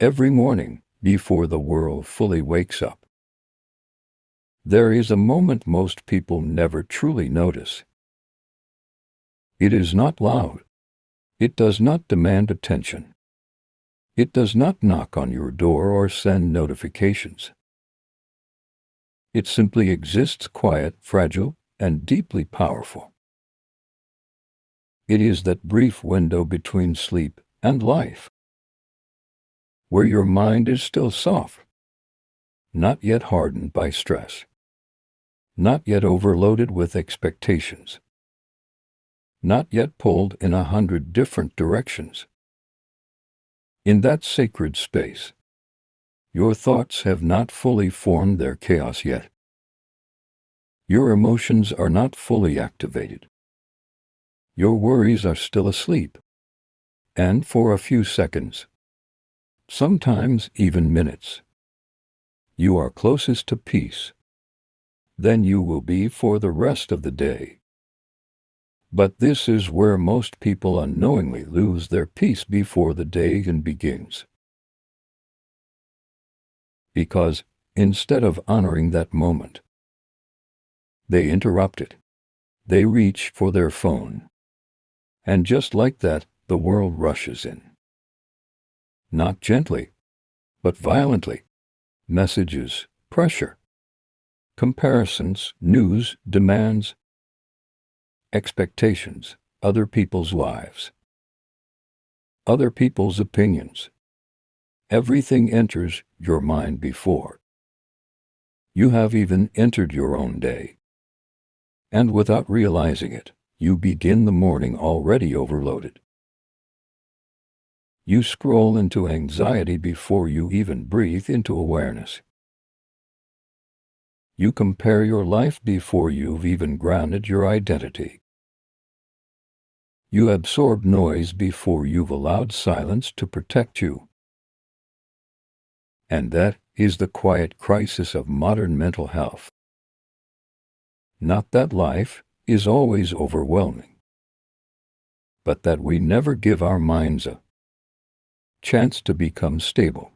Every morning, before the world fully wakes up, there is a moment most people never truly notice. It is not loud. It does not demand attention. It does not knock on your door or send notifications. It simply exists, quiet, fragile, and deeply powerful. It is that brief window between sleep and life, where your mind is still soft, not yet hardened by stress, not yet overloaded with expectations, not yet pulled in 100 different directions. In that sacred space, your thoughts have not fully formed their chaos yet. Your emotions are not fully activated. Your worries are still asleep. And for a few seconds, sometimes even minutes, you are closest to peace than you will be for the rest of the day. But this is where most people unknowingly lose their peace before the day even begins. Because instead of honoring that moment, they interrupt it. They reach for their phone. And just like that, the world rushes in. Not gently, but violently. Messages, pressure, comparisons, news, demands, expectations, other people's lives, other people's opinions. Everything enters your mind before you have even entered your own day. And without realizing it, you begin the morning already overloaded. You scroll into anxiety before you even breathe into awareness. You compare your life before you've even grounded your identity. You absorb noise before you've allowed silence to protect you. And that is the quiet crisis of modern mental health. Not that life is always overwhelming, but that we never give our minds a chance to become stable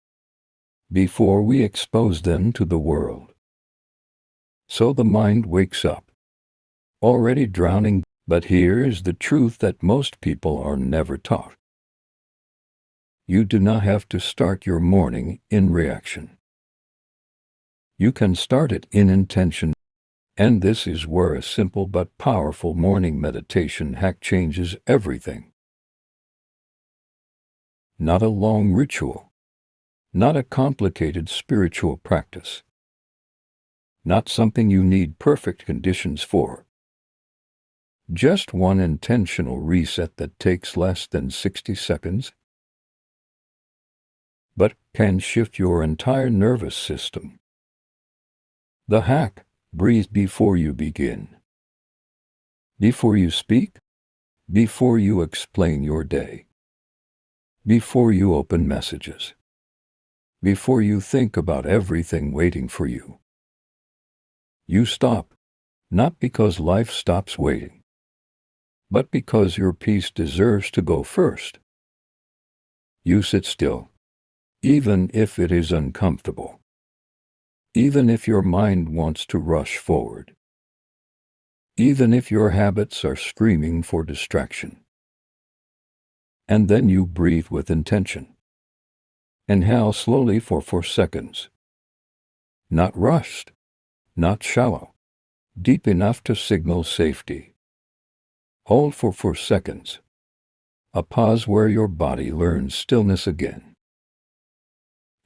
before we expose them to the world. So the mind wakes up, already drowning. But here is the truth that most people are never taught. You do not have to start your morning in reaction. You can start it in intention. And this is where a simple but powerful morning meditation hack changes everything. Not a long ritual. Not a complicated spiritual practice. Not something you need perfect conditions for. Just one intentional reset that takes less than 60 seconds, but can shift your entire nervous system. The hack: breathe before you begin. Before you speak, before you explain your day, before you open messages, before you think about everything waiting for you. You stop, not because life stops waiting, but because your peace deserves to go first. You sit still, even if it is uncomfortable, even if your mind wants to rush forward, even if your habits are screaming for distraction. And then you breathe with intention. Inhale slowly for 4 seconds. Not rushed, not shallow, deep enough to signal safety. Hold for 4 seconds. A pause where your body learns stillness again.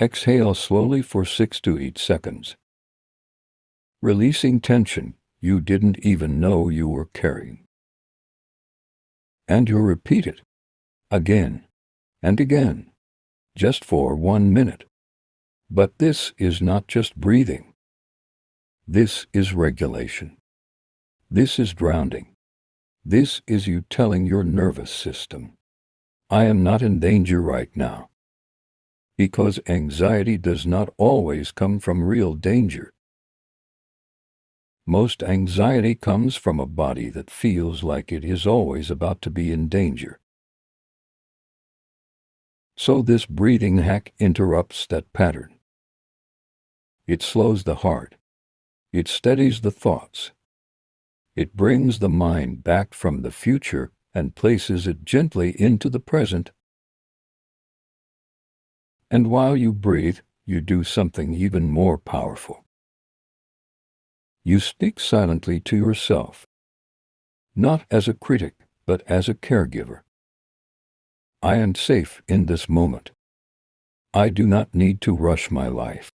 Exhale slowly for 6 to 8 seconds. Releasing tension you didn't even know you were carrying. And you repeat it again and again, just for 1 minute. But this is not just breathing. This is regulation. This is grounding. This is you telling your nervous system, I am not in danger right now. Because anxiety does not always come from real danger. Most anxiety comes from a body that feels like it is always about to be in danger. So this breathing hack interrupts that pattern. It slows the heart. It steadies the thoughts. It brings the mind back from the future and places it gently into the present. And while you breathe, you do something even more powerful. You speak silently to yourself, not as a critic, but as a caregiver. I am safe in this moment. I do not need to rush my life.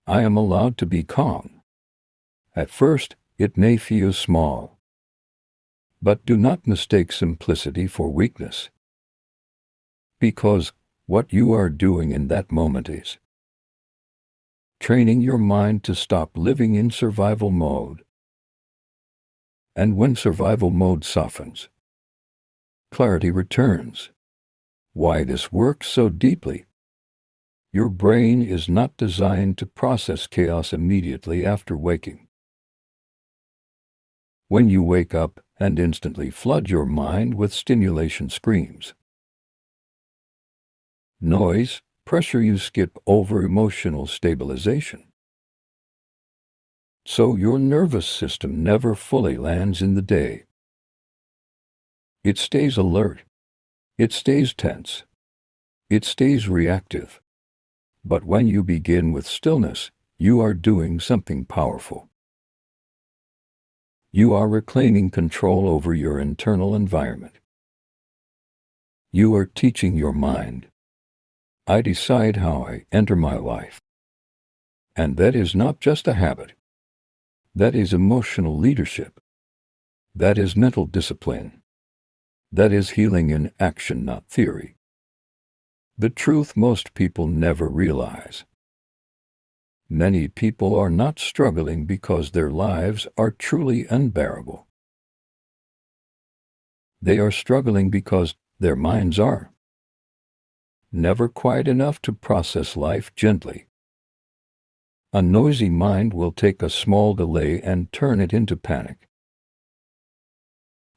I am allowed to be calm. At first, it may feel small. But do not mistake simplicity for weakness. Because what you are doing in that moment is training your mind to stop living in survival mode. And when survival mode softens, clarity returns. Why this works so deeply? Your brain is not designed to process chaos immediately after waking. When you wake up and instantly flood your mind with stimulation screams, noise, pressure, you skip over emotional stabilization. So your nervous system never fully lands in the day. It stays alert. It stays tense. It stays reactive. But when you begin with stillness, you are doing something powerful. You are reclaiming control over your internal environment. You are teaching your mind, I decide how I enter my life. And that is not just a habit. That is emotional leadership. That is mental discipline. That is healing in action, not theory. The truth most people never realize. Many people are not struggling because their lives are truly unbearable. They are struggling because their minds are never quiet enough to process life gently. A noisy mind will take a small delay and turn it into panic.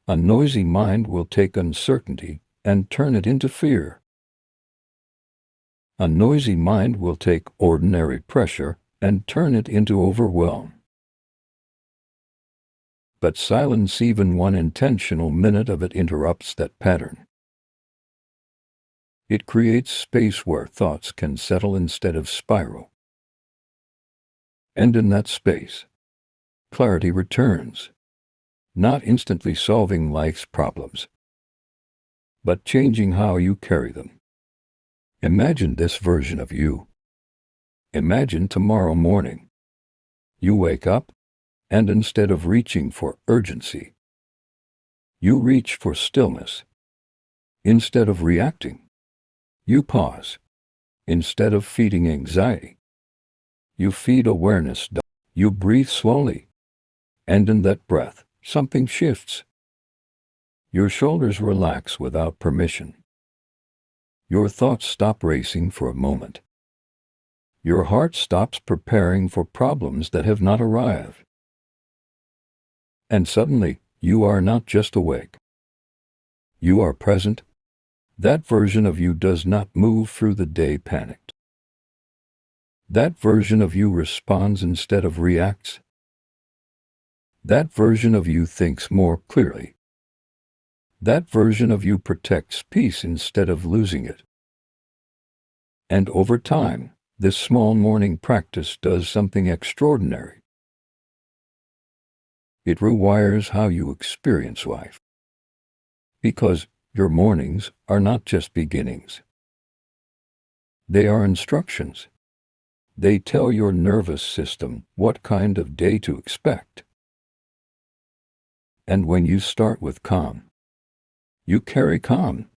A noisy mind will take uncertainty and turn it into fear. A noisy mind will take ordinary pressure and turn it into overwhelm. But silence, even one intentional minute of it, interrupts that pattern. It creates space where thoughts can settle instead of spiral. And in that space, clarity returns, not instantly solving life's problems, but changing how you carry them. Imagine this version of you. Imagine tomorrow morning. You wake up, and instead of reaching for urgency, you reach for stillness. Instead of reacting, you pause. Instead of feeding anxiety, you feed awareness. You breathe slowly, and in that breath, something shifts. Your shoulders relax without permission. Your thoughts stop racing for a moment. Your heart stops preparing for problems that have not arrived. And suddenly, you are not just awake. You are present. That version of you does not move through the day panicked. That version of you responds instead of reacts. That version of you thinks more clearly. That version of you protects peace instead of losing it. And over time, this small morning practice does something extraordinary. It rewires how you experience life. Because your mornings are not just beginnings. They are instructions. They tell your nervous system what kind of day to expect. And when you start with calm, you carry calm.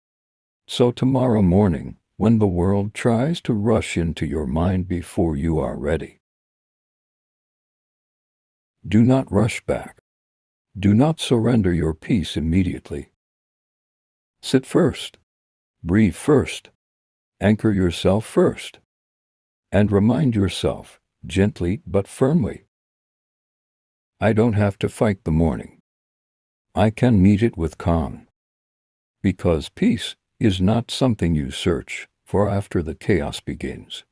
So tomorrow morning, when the world tries to rush into your mind before you are ready, do not rush back. Do not surrender your peace immediately. Sit first. Breathe first. Anchor yourself first. And remind yourself, gently but firmly, I don't have to fight the morning. I can meet it with calm. Because peace is not something you search. for after the chaos begins.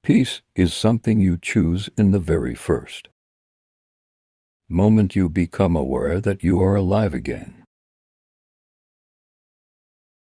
Peace is something you choose in the very first moment you become aware that you are alive again.